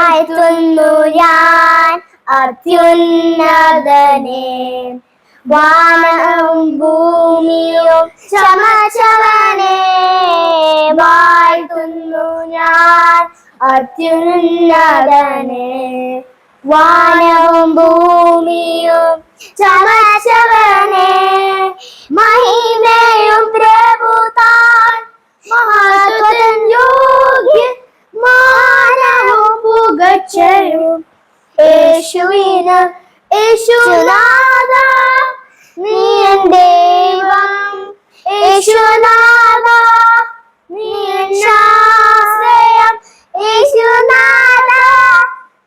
വാഴ്ത്തുന്നു ഞാൻ അത്യുന്നതനെ. വാനവും ഭൂമിയും ചമച്ചവനെ വാഴ്ത്തുന്നു ഞാൻ അത്യുന്നതനെ. വാനവും ഭൂമിയും ചമച്ചവനെ മഹിമയും പ്രഭുതാൻ മഹത്വത്തിൻ യോഗ്യൻ മാനവും പുകഴ്ചയും യേശുവിന്. യേശുനാഥ നീ എൻ ദൈവം, യേശുനാഥ നീ എൻ ആശ്രയം, യേശുനാഥ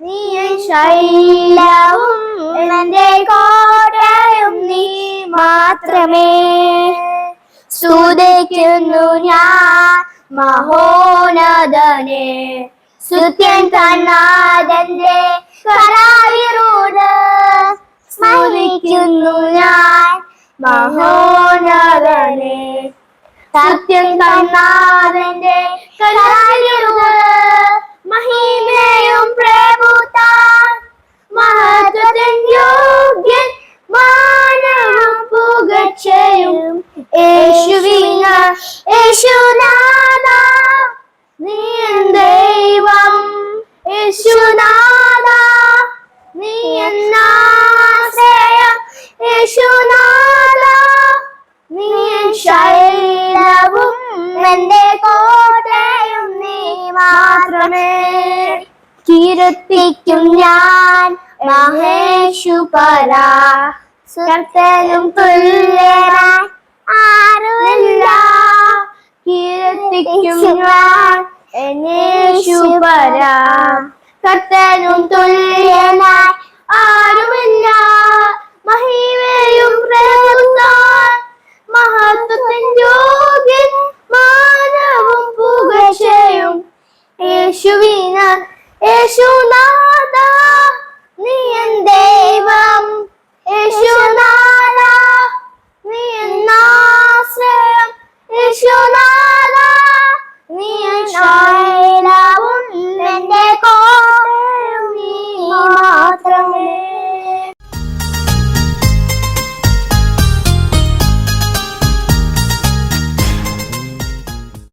നീ എൻ ശൈലവും എന്റെ കോട്ടയും നീ മാത്രമേ. സ്തുതിക്കുന്നു ഞാൻ മഹോന്നതനെ, സ്തുത്യൻ കണ്ണാഥന്റെ കരാവിരുത്. സ്മരിക്കുന്നു ഞാൻ മഹോന്നതനെ, സത്യം കണ്ണാഥന്റെ കരാവിരുത്. മഹിമയും പ്രഭുതാൻ മഹത്വത്തിൻ യോഗ്യൻ മാനവും പുകഴ്ചയും യേശുവിന്. യേശുനാഥ നീ എൻ ദൈവം, യേശുനാഥ നീ എൻ ആശ്രയം, യേശുനാഥ നീ എൻ ശൈലവും എന്റെ കോട്ടയും നീ മാത്രമേ. കീർത്തിക്കും ഞാൻ മഹേശുപരാ, കർത്തനും തുല്യനായി ആരുമില്ല. കീർത്തിക്കും ഞാൻ യേശുപരാ, കർത്തനും തുല്യനായി ആരുമില്ല.